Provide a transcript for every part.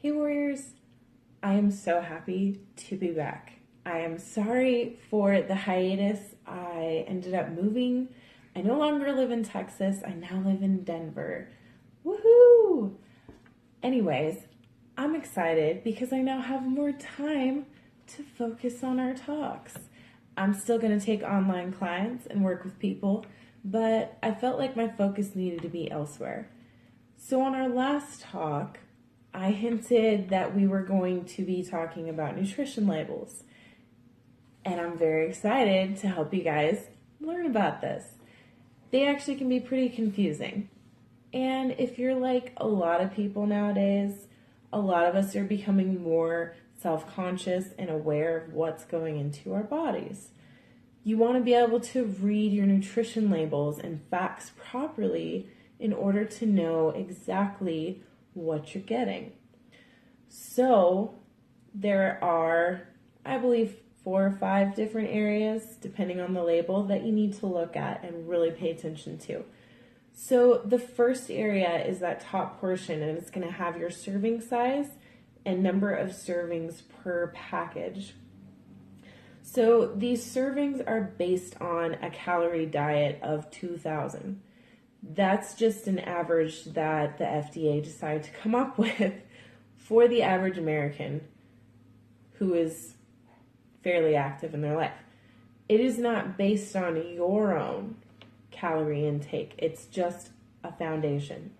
Hey Warriors, I am so happy to be back. I am sorry for the hiatus. I ended up moving. I no longer live in Texas. I now live in Denver. Woohoo! Anyways, I'm excited because I now have more time to focus on our talks. I'm still going to take online clients and work with people, but I felt like my focus needed to be elsewhere. So on our last talk, I hinted that we were going to be talking about nutrition labels. And I'm very excited to help you guys learn about this. They actually can be pretty confusing. And if you're like a lot of people nowadays, a lot of us are becoming more self-conscious and aware of what's going into our bodies. You want to be able to read your nutrition labels and facts properly in order to know exactly what you're getting. So there are, I believe, 4 or 5 different areas, depending on the label, that you need to look at and really pay attention to. So the first area is that top portion, and it's going to have your serving size and number of servings per package. So these servings are based on a calorie diet of 2,000. That's just an average that the FDA decided to come up with for the average American who is fairly active in their life. It is not based on your own calorie intake. It's just a foundation.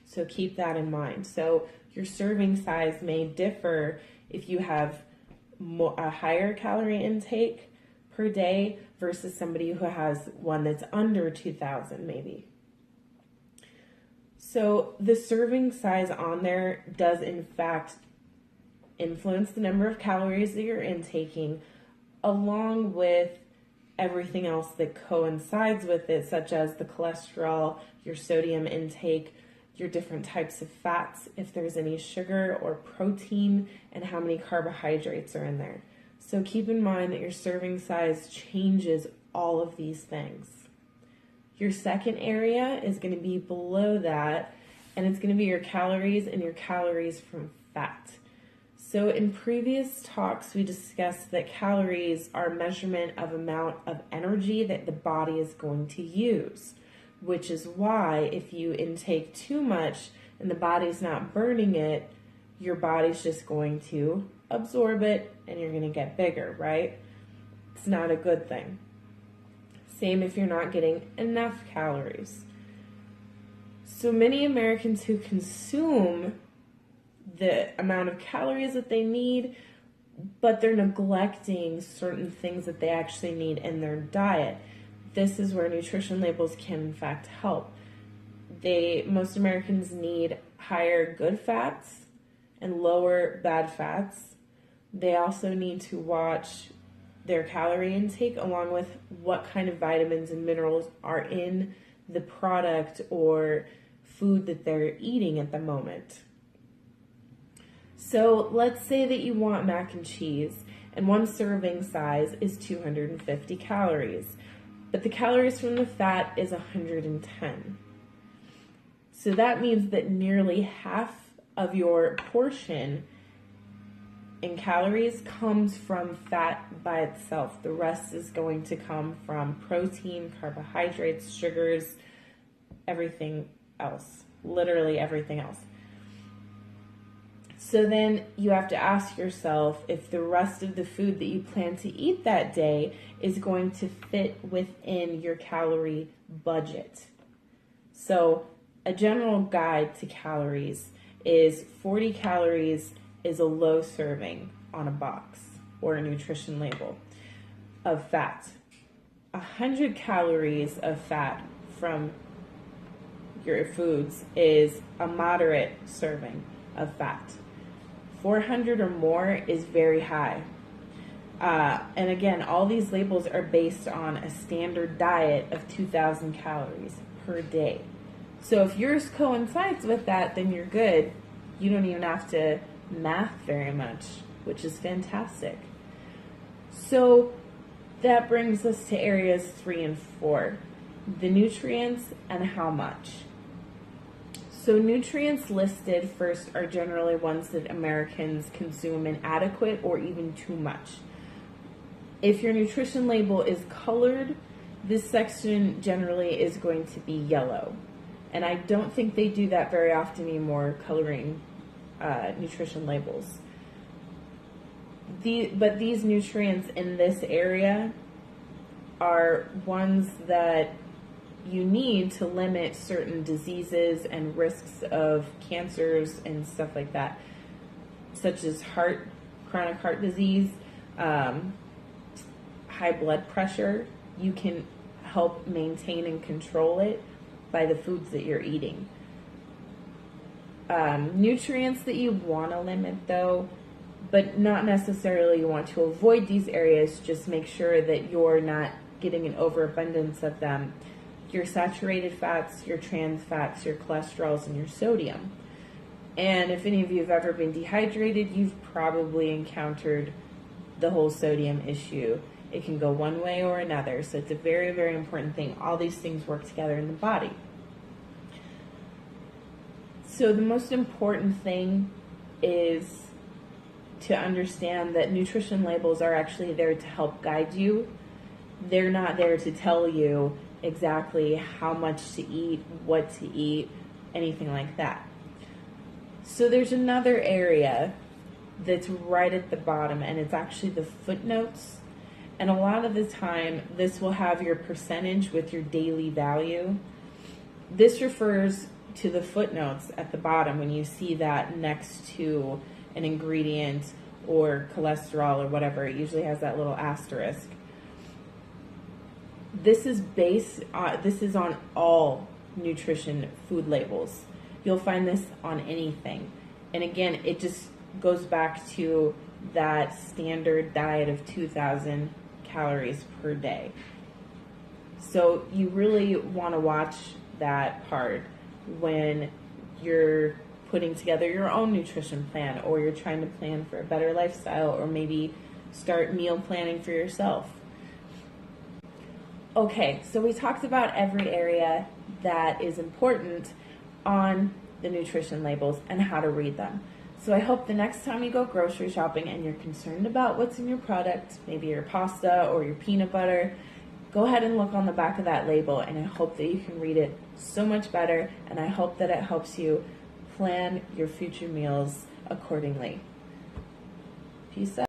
So keep that in mind. So your serving size may differ if you have a higher calorie intake per day versus somebody who has one that's under 2,000 maybe. So the serving size on there does in fact influence the number of calories that you're intaking, along with everything else that coincides with it, such as the cholesterol, your sodium intake, your different types of fats, if there's any sugar or protein, and how many carbohydrates are in there. So keep in mind that your serving size changes all of these things. Your second area is going to be below that, and it's going to be your calories and your calories from fat. So in previous talks, we discussed that calories are a measurement of amount of energy that the body is going to use, which is why if you intake too much and the body's not burning it, your body's just going to absorb it and you're going to get bigger, right? It's not a good thing. Same if you're not getting enough calories. So many Americans who consume the amount of calories that they need, but they're neglecting certain things that they actually need in their diet. This is where nutrition labels can in fact help. Most Americans need higher good fats and lower bad fats. They also need to watch their calorie intake along with what kind of vitamins and minerals are in the product or food that they're eating at the moment. So let's say that you want mac and cheese and one serving size is 250 calories, but the calories from the fat is 110. So that means that nearly half of your portion in calories comes from fat by itself. The rest is going to come from protein, carbohydrates, sugars, everything else, literally everything else. So then you have to ask yourself if the rest of the food that you plan to eat that day is going to fit within your calorie budget. So a general guide to calories is 40 calories is a low serving on a box or a nutrition label of fat. 100 calories of fat from your foods is a moderate serving of fat. 400 or more is very high. And again, all these labels are based on a standard diet of 2,000 calories per day. So if yours coincides with that, then you're good. You don't even have to math very much, which is fantastic. So that brings us to areas 3 and 4, the nutrients and how much. So nutrients listed first are generally ones that Americans consume inadequate or even too much. If your nutrition label is colored, this section generally is going to be yellow. And I don't think they do that very often anymore, coloring nutrition labels. But these nutrients in this area are ones that you need to limit certain diseases and risks of cancers and stuff like that, such as chronic heart disease, high blood pressure. You can help maintain and control it by the foods that you're eating. Nutrients that you want to limit, though, but not necessarily you want to avoid these areas, just make sure that you're not getting an overabundance of them. Your saturated fats, your trans fats, your cholesterols, and your sodium. And if any of you have ever been dehydrated, you've probably encountered the whole sodium issue. It can go one way or another, so it's a very, very important thing. All these things work together in the body. So the most important thing is to understand that nutrition labels are actually there to help guide you. They're not there to tell you exactly how much to eat, what to eat, anything like that. So there's another area that's right at the bottom, and it's actually the footnotes. And a lot of the time, this will have your percentage with your daily value. This refers to the footnotes at the bottom when you see that next to an ingredient or cholesterol or whatever. It usually has that little asterisk. This is on all nutrition food labels. You'll find this on anything. And again, it just goes back to that standard diet of 2,000 calories per day. So you really want to watch that part when you're putting together your own nutrition plan, or you're trying to plan for a better lifestyle, or maybe start meal planning for yourself. Okay, so we talked about every area that is important on the nutrition labels and how to read them. So I hope the next time you go grocery shopping and you're concerned about what's in your product, maybe your pasta or your peanut butter, go ahead and look on the back of that label, and I hope that you can read it so much better, and I hope that it helps you plan your future meals accordingly. Peace out.